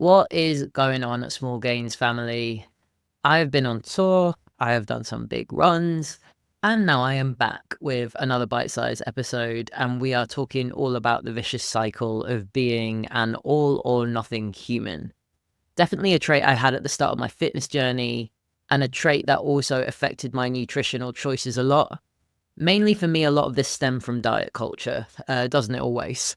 What is going on at Small Gains family? I have been on tour, I have done some big runs, and now I am back with another bite-sized episode, and we are talking all about the vicious cycle of being an all-or-nothing human. Definitely a trait I had at the start of my fitness journey, and a trait that also affected my nutritional choices a lot. Mainly for me, a lot of this stemmed from diet culture, doesn't it always?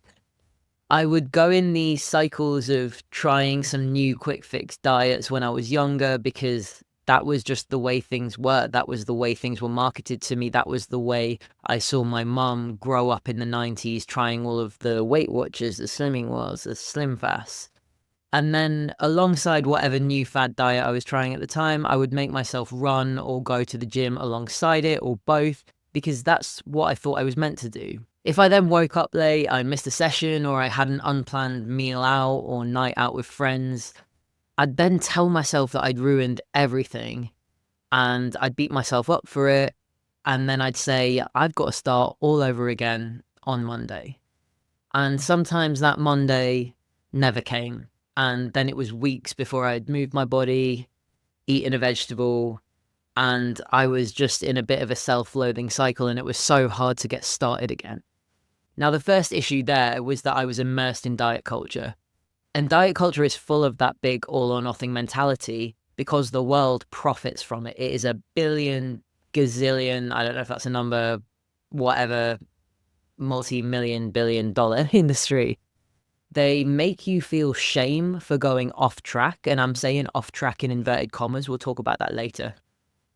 I would go in these cycles of trying some new quick fix diets when I was younger because that was just the way things were. That was the way things were marketed to me. That was the way I saw my mum grow up in the 90s trying all of the Weight Watchers, the Slimming Worlds, the Slim Fast. And then alongside whatever new fad diet I was trying at the time, I would make myself run or go to the gym alongside it or both because that's what I thought I was meant to do. If I then woke up late, I missed a session, or I had an unplanned meal out or night out with friends, I'd then tell myself that I'd ruined everything and I'd beat myself up for it. And then I'd say, I've got to start all over again on Monday. And sometimes that Monday never came. And then it was weeks before I'd moved my body, eaten a vegetable, and I was just in a bit of a self-loathing cycle, and it was so hard to get started again. Now, the first issue there was that I was immersed in diet culture. And diet culture is full of that big all or nothing mentality because the world profits from it. It is a billion, gazillion, I don't know if that's a number, whatever, multi-million, billion-dollar industry. They make you feel shame for going off track. And I'm saying off track in inverted commas. We'll talk about that later.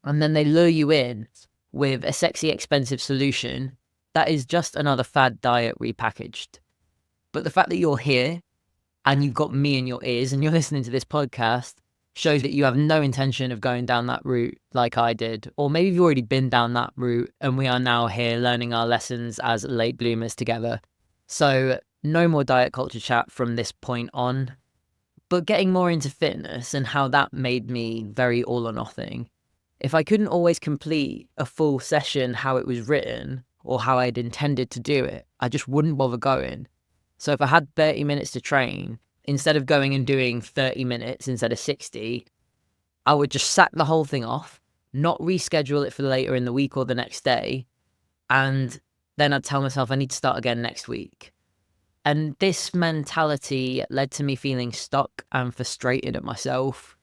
And then they lure you in with a sexy, expensive solution that is just another fad diet repackaged. But the fact that you're here and you've got me in your ears and you're listening to this podcast shows that you have no intention of going down that route like I did. Or maybe you've already been down that route and we are now here learning our lessons as late bloomers together. So no more diet culture chat from this point on. But getting more into fitness and how that made me very all or nothing. If I couldn't always complete a full session how it was written or how I'd intended to do it, I just wouldn't bother going. So if I had 30 minutes to train, instead of going and doing 30 minutes instead of 60, I would just sack the whole thing off, not reschedule it for later in the week or the next day, and then I'd tell myself I need to start again next week. And this mentality led to me feeling stuck and frustrated at myself.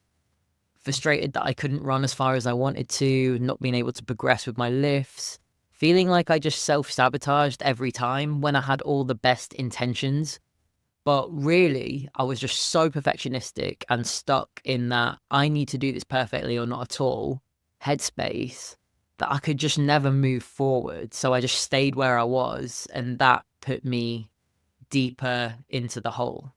Frustrated that I couldn't run as far as I wanted to, not being able to progress with my lifts, feeling like I just self-sabotaged every time when I had all the best intentions. But really, I was just so perfectionistic and stuck in that I need to do this perfectly or not at all headspace that I could just never move forward. So I just stayed where I was, and that put me deeper into the hole.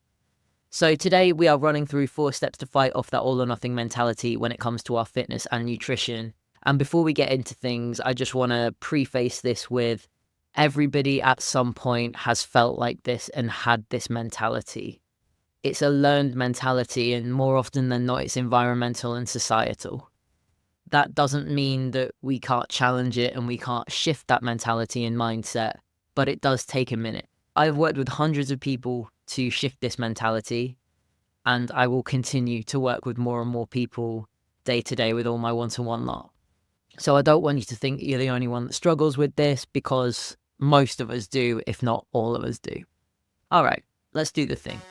So today we are running through 4 steps to fight off that all or nothing mentality when it comes to our fitness and nutrition. And before we get into things, I just want to preface this with everybody at some point has felt like this and had this mentality. It's a learned mentality, and more often than not, it's environmental and societal. That doesn't mean that we can't challenge it and we can't shift that mentality and mindset, but it does take a minute. I've worked with hundreds of people to shift this mentality, and I will continue to work with more and more people day to day with all my one-to-one lot. So I don't want you to think you're the only one that struggles with this, because most of us do, if not all of us do. All right, let's do the thing.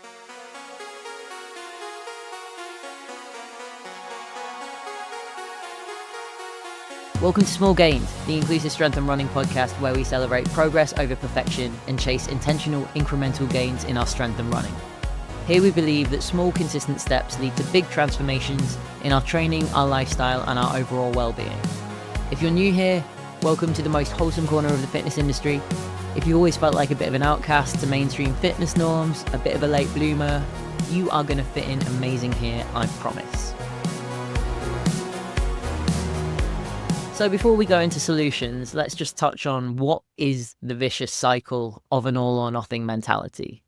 Welcome to Small Gains, the inclusive strength and running podcast where we celebrate progress over perfection and chase intentional incremental gains in our strength and running. Here we believe that small consistent steps lead to big transformations in our training, our lifestyle, and our overall well-being. If you're new here, welcome to the most wholesome corner of the fitness industry. If you always felt like a bit of an outcast to mainstream fitness norms, a bit of a late bloomer, you are going to fit in amazing here, I promise. So before we go into solutions, let's just touch on what is the vicious cycle of an all or nothing mentality.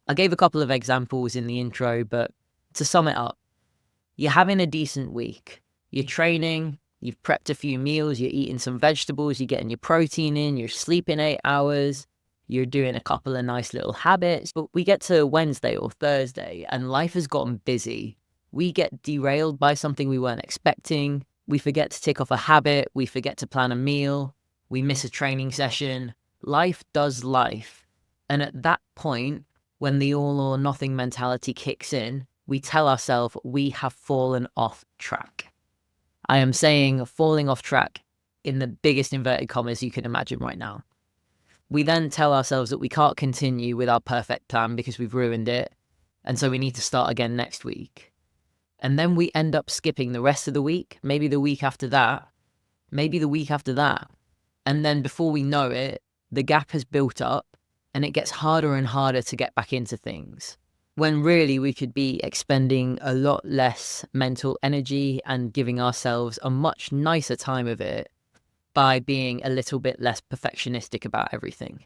I gave a couple of examples in the intro, but to sum it up, you're having a decent week. You're training, you've prepped a few meals, you're eating some vegetables, you're getting your protein in, you're sleeping 8 hours, you're doing a couple of nice little habits, but we get to Wednesday or Thursday and life has gotten busy. We get derailed by something we weren't expecting. We forget to tick off a habit. We forget to plan a meal. We miss a training session. Life does life. And at that point, when the all or nothing mentality kicks in, we tell ourselves we have fallen off track. I am saying falling off track in the biggest inverted commas you can imagine right now. We then tell ourselves that we can't continue with our perfect plan because we've ruined it. And so we need to start again next week. And then we end up skipping the rest of the week, maybe the week after that, maybe the week after that. And then before we know it, the gap has built up and it gets harder and harder to get back into things. When really we could be expending a lot less mental energy and giving ourselves a much nicer time of it by being a little bit less perfectionistic about everything.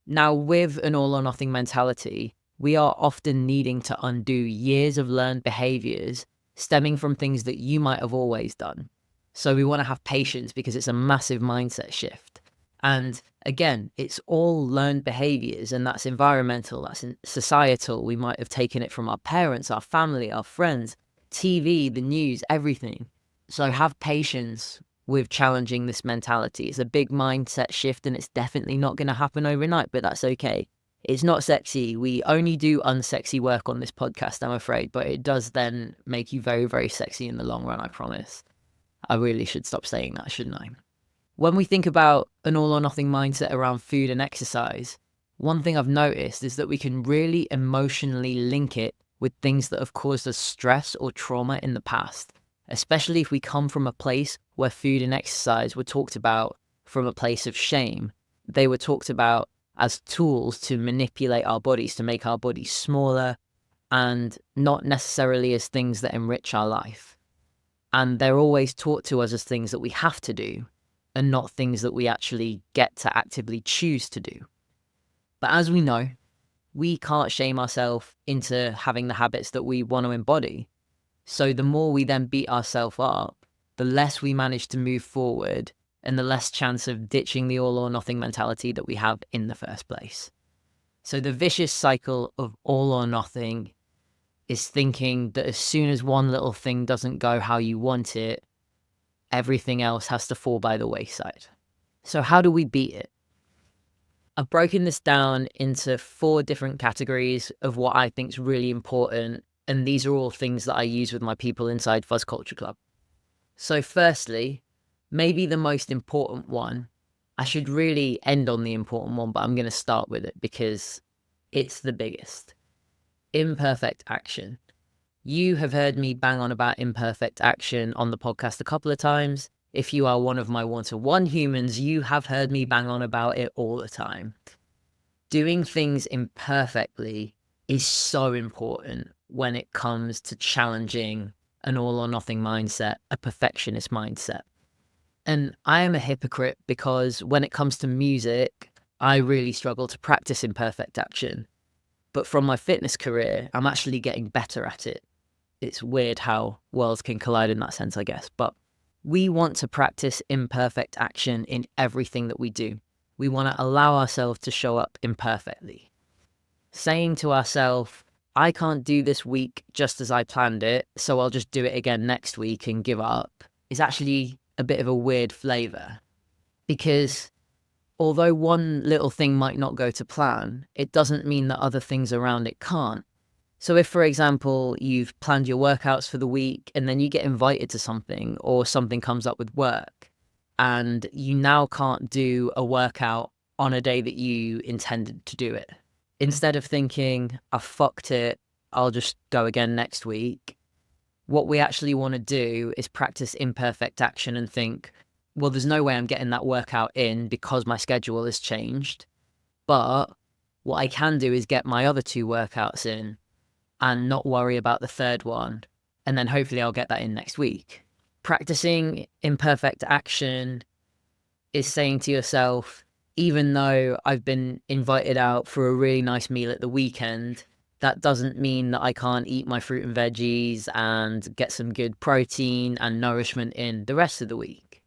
Now, with an all or nothing mentality, we are often needing to undo years of learned behaviors stemming from things that you might have always done. So we want to have patience because it's a massive mindset shift. And again, it's all learned behaviors, and that's environmental, that's societal. We might have taken it from our parents, our family, our friends, TV, the news, everything. So have patience with challenging this mentality. It's a big mindset shift and it's definitely not going to happen overnight, but that's okay. It's not sexy. We only do unsexy work on this podcast, I'm afraid, but it does then make you very, very sexy in the long run, I promise. I really should stop saying that, shouldn't I? When we think about an all or nothing mindset around food and exercise, one thing I've noticed is that we can really emotionally link it with things that have caused us stress or trauma in the past, especially if we come from a place where food and exercise were talked about from a place of shame. They were talked about as tools to manipulate our bodies, to make our bodies smaller, and not necessarily as things that enrich our life. And they're always taught to us as things that we have to do, and not things that we actually get to actively choose to do. But as we know, we can't shame ourselves into having the habits that we want to embody. So the more we then beat ourselves up, the less we manage to move forward and the less chance of ditching the all or nothing mentality that we have in the first place. So the vicious cycle of all or nothing is thinking that as soon as one little thing doesn't go how you want it, everything else has to fall by the wayside. So how do we beat it? I've broken this down into 4 different categories of what I think is really important, and these are all things that I use with my people inside Fuzz Culture Club. So firstly, maybe the most important one, I should really end on the important one, but I'm going to start with it because it's the biggest. Imperfect action. You have heard me bang on about imperfect action on the podcast a couple of times. If you are one of my one-to-one humans, you have heard me bang on about it all the time. Doing things imperfectly is so important when it comes to challenging an all or nothing mindset, a perfectionist mindset. And I am a hypocrite because when it comes to music, I really struggle to practice imperfect action. But from my fitness career, I'm actually getting better at it. It's weird how worlds can collide in that sense, I guess. But we want to practice imperfect action in everything that we do. We want to allow ourselves to show up imperfectly. Saying to ourselves, I can't do this week just as I planned it, so I'll just do it again next week and give up, is actually a bit of a weird flavor. Because although one little thing might not go to plan, it doesn't mean that other things around it can't. So if, for example, you've planned your workouts for the week and then you get invited to something or something comes up with work and you now can't do a workout on a day that you intended to do it, instead of thinking, I fucked it, I'll just go again next week, what we actually want to do is practice imperfect action and think, well, there's no way I'm getting that workout in because my schedule has changed. But what I can do is get my other 2 workouts in and not worry about the third one. And then hopefully I'll get that in next week. Practicing imperfect action is saying to yourself, even though I've been invited out for a really nice meal at the weekend, that doesn't mean that I can't eat my fruit and veggies and get some good protein and nourishment in the rest of the week.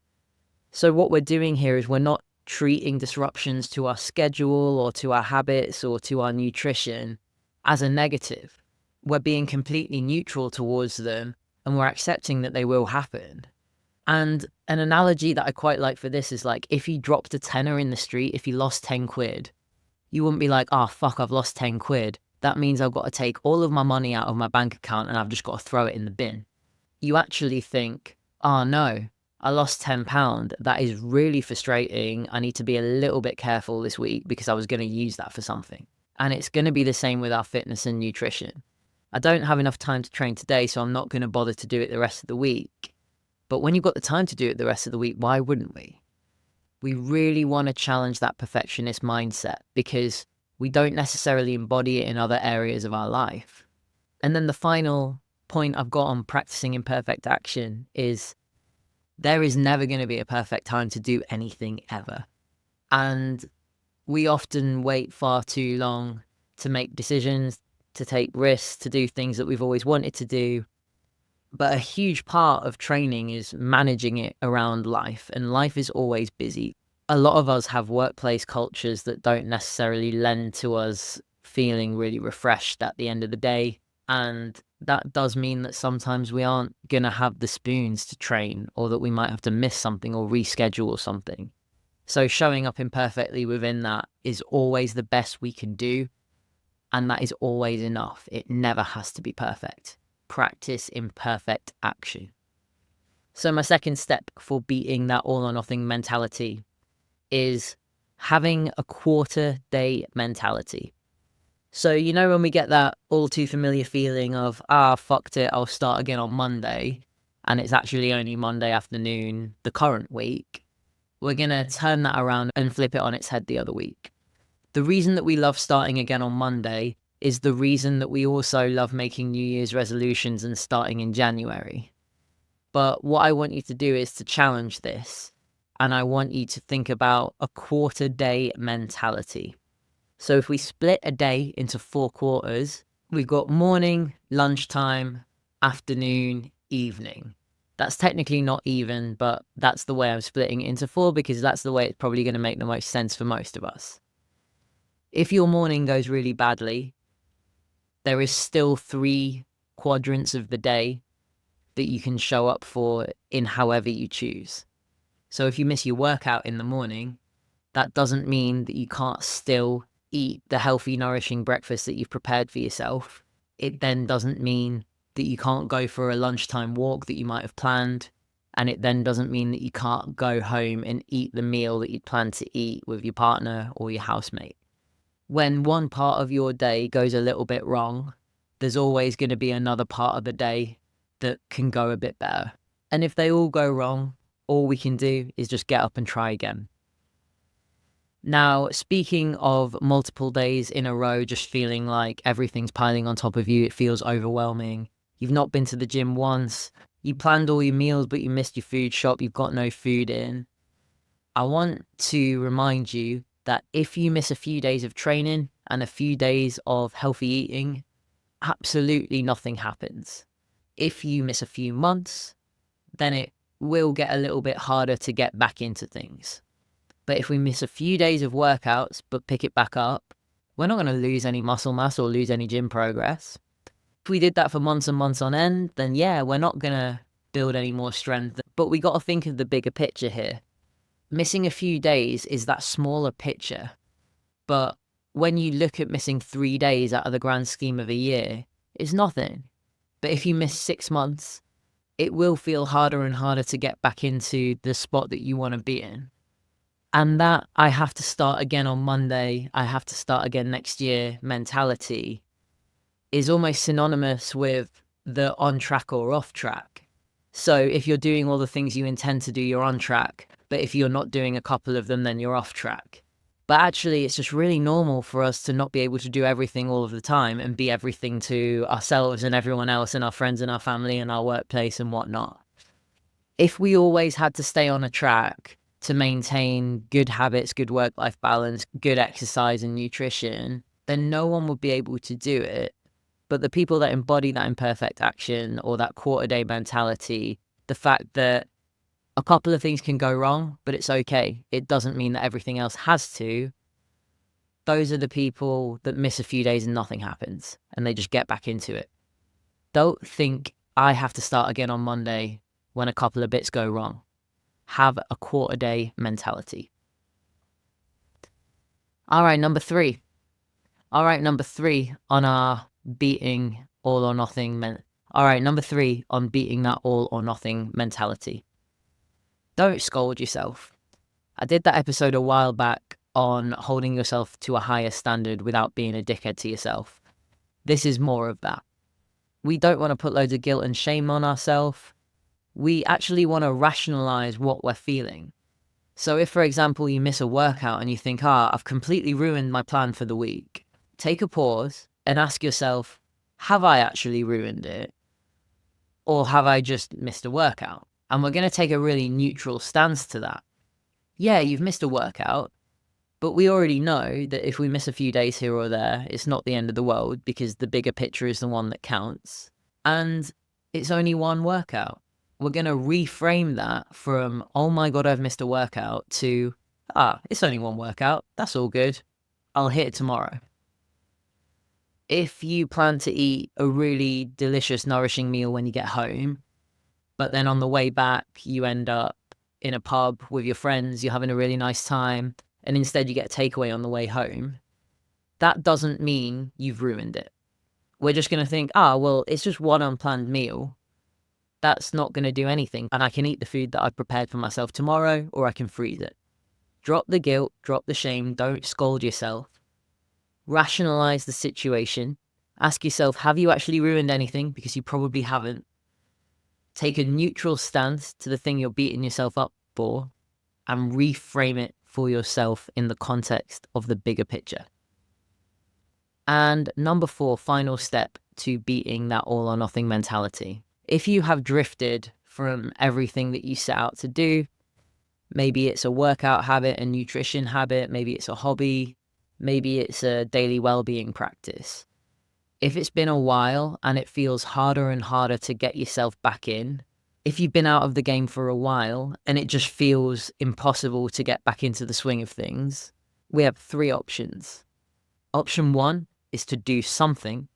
So what we're doing here is we're not treating disruptions to our schedule or to our habits or to our nutrition as a negative. We're being completely neutral towards them, and we're accepting that they will happen. And an analogy that I quite like for this is like, if you dropped a tenner in the street, if you lost 10 quid, you wouldn't be like, oh, fuck, I've lost 10 quid. That means I've got to take all of my money out of my bank account and I've just got to throw it in the bin. You actually think, oh no, I lost £10. That is really frustrating. I need to be a little bit careful this week because I was going to use that for something. And it's going to be the same with our fitness and nutrition. I don't have enough time to train today, so I'm not going to bother to do it the rest of the week. But when you've got the time to do it the rest of the week, why wouldn't we? We really want to challenge that perfectionist mindset because we don't necessarily embody it in other areas of our life. And then the final point I've got on practicing imperfect action is there is never going to be a perfect time to do anything ever. And we often wait far too long to make decisions, to take risks, to do things that we've always wanted to do. But a huge part of training is managing it around life, and life is always busy. A lot of us have workplace cultures that don't necessarily lend to us feeling really refreshed at the end of the day. And that does mean that sometimes we aren't going to have the spoons to train, or that we might have to miss something or reschedule something. So showing up imperfectly within that is always the best we can do. And that is always enough. It never has to be perfect. Practice imperfect action. So my second step for beating that all or nothing mentality is having a quarter day mentality. So, you know, when we get that all too familiar feeling of, fucked it, I'll start again on Monday, and it's actually only Monday afternoon the current week, we're going to turn that around and flip it on its head the other week. The reason that we love starting again on Monday is the reason that we also love making New Year's resolutions and starting in January. But what I want you to do is to challenge this, and I want you to think about a quarter day mentality. So if we split a day into 4 quarters, we've got morning, lunchtime, afternoon, evening. That's technically not even, but that's the way I'm splitting it into 4 because that's the way it's probably going to make the most sense for most of us. If your morning goes really badly, there is still 3 quadrants of the day that you can show up for in however you choose. So if you miss your workout in the morning, that doesn't mean that you can't still eat the healthy, nourishing breakfast that you've prepared for yourself. It then doesn't mean that you can't go for a lunchtime walk that you might have planned. And it then doesn't mean that you can't go home and eat the meal that you'd planned to eat with your partner or your housemate. When one part of your day goes a little bit wrong, there's always going to be another part of the day that can go a bit better. And if they all go wrong, all we can do is just get up and try again. Now, speaking of multiple days in a row, just feeling like everything's piling on top of you, it feels overwhelming. You've not been to the gym once. You planned all your meals, but you missed your food shop. You've got no food in. I want to remind you that if you miss a few days of training and a few days of healthy eating, absolutely nothing happens. If you miss a few months, then it will get a little bit harder to get back into things. But if we miss a few days of workouts, but pick it back up, we're not going to lose any muscle mass or lose any gym progress. If we did that for months and months on end, then yeah, we're not going to build any more strength. But we got to think of the bigger picture here. Missing a few days is that smaller picture. But when you look at missing 3 days out of the grand scheme of a year, it's nothing. But if you miss 6 months, it will feel harder and harder to get back into the spot that you want to be in. And that I have to start again on Monday, I have to start again next year mentality is almost synonymous with the on track or off track. So if you're doing all the things you intend to do, you're on track. But if you're not doing a couple of them, then you're off track. But actually, it's just really normal for us to not be able to do everything all of the time and be everything to ourselves and everyone else and our friends and our family and our workplace and whatnot. If we always had to stay on a track to maintain good habits, good work-life balance, good exercise and nutrition, then no one would be able to do it. But the people that embody that imperfect action or that quarter day mentality, the fact that A couple of things can go wrong, but it's okay. It doesn't mean that everything else has to. Those are the people that miss a few days and nothing happens, and they just get back into it. Don't think I have to start again on Monday when a couple of bits go wrong. Have a quarter day mentality. All right, number three on our beating all or nothing. Number 3 on beating that all or nothing mentality. Don't scold yourself. I did that episode a while back on holding yourself to a higher standard without being a dickhead to yourself. This is more of that. We don't want to put loads of guilt and shame on ourselves. We actually want to rationalize what we're feeling. So if, for example, you miss a workout and you think, I've completely ruined my plan for the week, take a pause and ask yourself, have I actually ruined it? Or have I just missed a workout? And we're going to take a really neutral stance to that. Yeah, you've missed a workout, but we already know that if we miss a few days here or there, it's not the end of the world because the bigger picture is the one that counts. And it's only one workout. We're going to reframe that from, oh my God, I've missed a workout, to, it's only one workout. That's all good. I'll hit it tomorrow. If you plan to eat a really delicious, nourishing meal when you get home, but then on the way back, you end up in a pub with your friends, you're having a really nice time, and instead you get a takeaway on the way home, that doesn't mean you've ruined it. We're just going to think, well, it's just one unplanned meal. That's not going to do anything. And I can eat the food that I've prepared for myself tomorrow, or I can freeze it. Drop the guilt, drop the shame, don't scold yourself. Rationalize the situation. Ask yourself, have you actually ruined anything? Because you probably haven't. Take a neutral stance to the thing you're beating yourself up for and reframe it for yourself in the context of the bigger picture. And number 4, final step to beating that all or nothing mentality. If you have drifted from everything that you set out to do, maybe it's a workout habit, a nutrition habit, maybe it's a hobby, maybe it's a daily well-being practice. If it's been a while and it feels harder and harder to get yourself back in, if you've been out of the game for a while and it just feels impossible to get back into the swing of things, we have 3 options. Option 1 is to do something.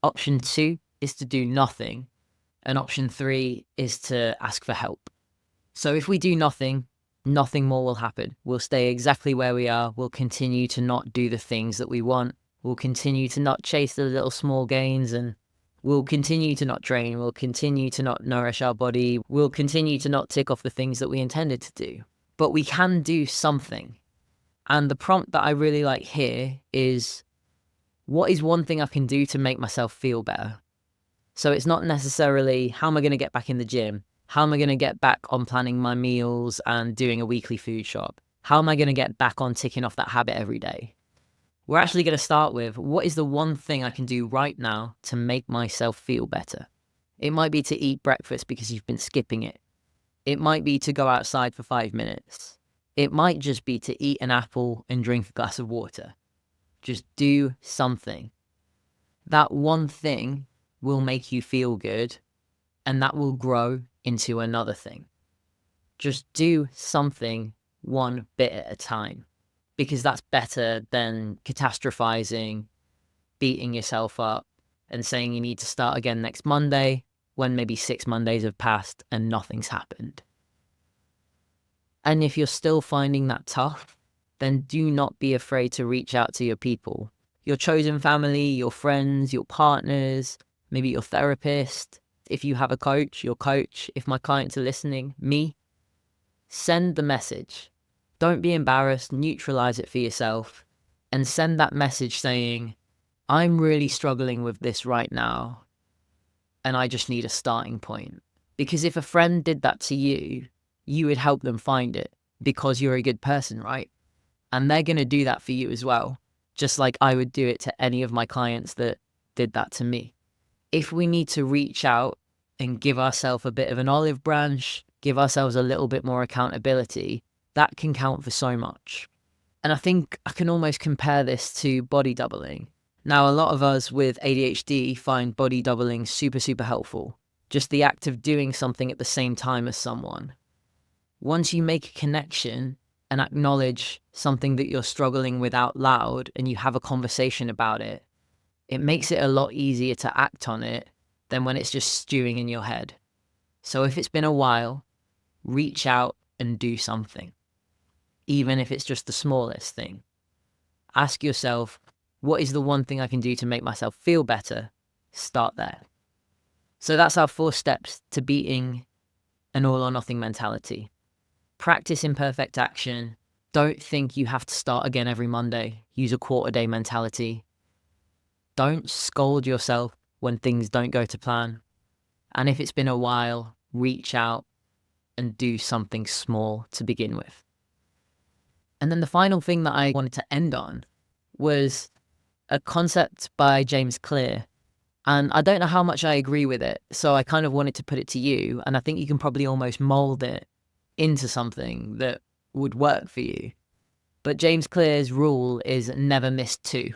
Option 2 is to do nothing. And option 3 is to ask for help. So if we do nothing, nothing more will happen. We'll stay exactly where we are. We'll continue to not do the things that we want. We'll continue to not chase the little small gains, and we'll continue to not train. We'll continue to not nourish our body. We'll continue to not tick off the things that we intended to do. But we can do something. And the prompt that I really like here is, what is one thing I can do to make myself feel better? So it's not necessarily, how am I going to get back in the gym? How am I going to get back on planning my meals and doing a weekly food shop? How am I going to get back on ticking off that habit every day? We're actually going to start with, what is the one thing I can do right now to make myself feel better? It might be to eat breakfast because you've been skipping it. It might be to go outside for 5 minutes. It might just be to eat an apple and drink a glass of water. Just do something. That one thing will make you feel good, and that will grow into another thing. Just do something one bit at a time, because that's better than catastrophizing, beating yourself up, and saying you need to start again next Monday when maybe 6 Mondays have passed and nothing's happened. And if you're still finding that tough, then do not be afraid to reach out to your people, your chosen family, your friends, your partners, maybe your therapist. If you have a coach, your coach. If my clients are listening, me. Send the message. Don't be embarrassed, neutralize it for yourself, and send that message saying, I'm really struggling with this right now, and I just need a starting point. Because if a friend did that to you, you would help them find it because you're a good person, right? And they're going to do that for you as well, just like I would do it to any of my clients that did that to me. If we need to reach out and give ourselves a bit of an olive branch, give ourselves a little bit more accountability, that can count for so much. And I think I can almost compare this to body doubling. Now, a lot of us with ADHD find body doubling super, super helpful. Just the act of doing something at the same time as someone. once you make a connection and acknowledge something that you're struggling with out loud and you have a conversation about it, it makes it a lot easier to act on it than when it's just stewing in your head. So if it's been a while, reach out and do something, even if it's just the smallest thing. Ask yourself, what is the one thing I can do to make myself feel better? Start there. So that's our 4 steps to beating an all or nothing mentality. Practice imperfect action. Don't think you have to start again every Monday. Use a quarter-day mentality. Don't scold yourself when things don't go to plan. And if it's been a while, reach out and do something small to begin with. And then the final thing that I wanted to end on was a concept by James Clear. And I don't know how much I agree with it, so I kind of wanted to put it to you, and I think you can probably almost mold it into something that would work for you. But James Clear's rule is never miss 2.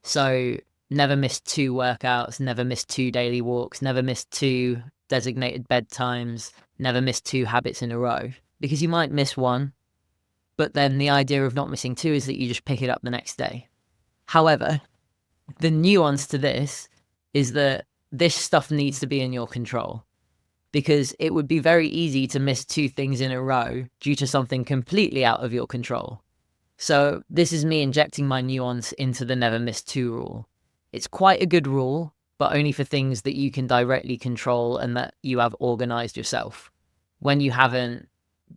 So never miss 2 workouts, never miss 2 daily walks, never miss 2 designated bedtimes, never miss 2 habits in a row. Because you might miss 1, but then the idea of not missing 2 is that you just pick it up the next day. However, the nuance to this is that this stuff needs to be in your control, because it would be very easy to miss 2 things in a row due to something completely out of your control. So this is me injecting my nuance into the never miss 2 rule. It's quite a good rule, but only for things that you can directly control and that you have organized yourself. When you haven't,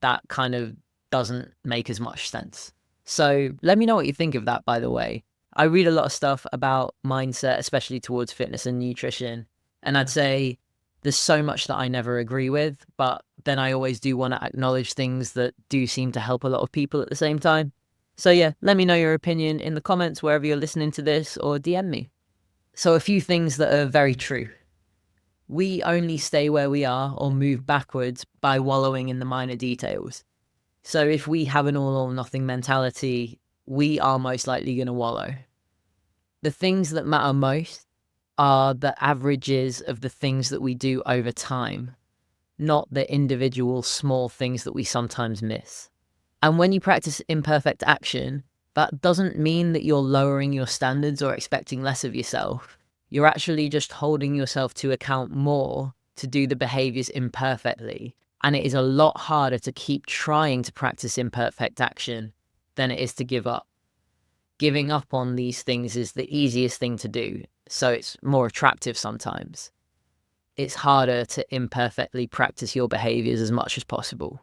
that kind of doesn't make as much sense. So let me know what you think of that, by the way. I read a lot of stuff about mindset, especially towards fitness and nutrition. And I'd say there's so much that I never agree with, but then I always do want to acknowledge things that do seem to help a lot of people at the same time. So yeah, let me know your opinion in the comments wherever you're listening to this, or DM me. So a few things that are very true. We only stay where we are or move backwards by wallowing in the minor details. So if we have an all or nothing mentality, we are most likely going to wallow. The things that matter most are the averages of the things that we do over time, not the individual small things that we sometimes miss. And when you practice imperfect action, that doesn't mean that you're lowering your standards or expecting less of yourself. You're actually just holding yourself to account more to do the behaviors imperfectly. And it is a lot harder to keep trying to practice imperfect action than it is to give up. Giving up on these things is the easiest thing to do, so it's more attractive sometimes. It's harder to imperfectly practice your behaviors as much as possible.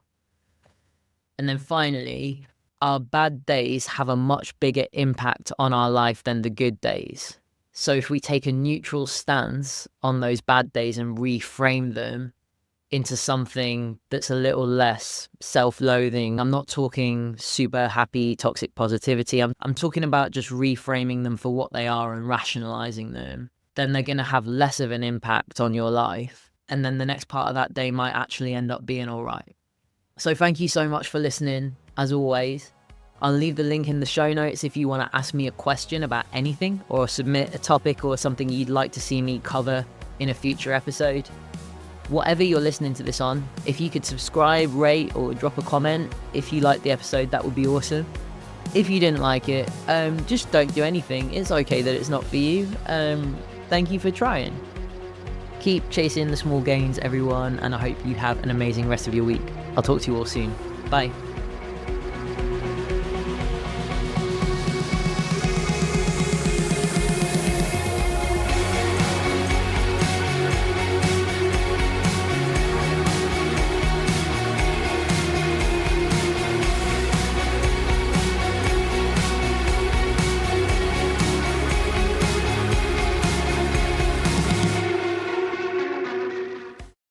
And then finally, our bad days have a much bigger impact on our life than the good days. So if we take a neutral stance on those bad days and reframe them into something that's a little less self-loathing. I'm not talking super happy, toxic positivity. I'm talking about just reframing them for what they are and rationalizing them. Then they're going to have less of an impact on your life. And then the next part of that day might actually end up being all right. So thank you so much for listening, as always. I'll leave the link in the show notes if you want to ask me a question about anything or submit a topic or something you'd like to see me cover in a future episode. Whatever you're listening to this on, if you could subscribe, rate, or drop a comment if you liked the episode, that would be awesome. If you didn't like it, just don't do anything. It's okay that it's not for you. Thank you for trying. Keep chasing the small gains, everyone, and I hope you have an amazing rest of your week. I'll talk to you all soon. Bye.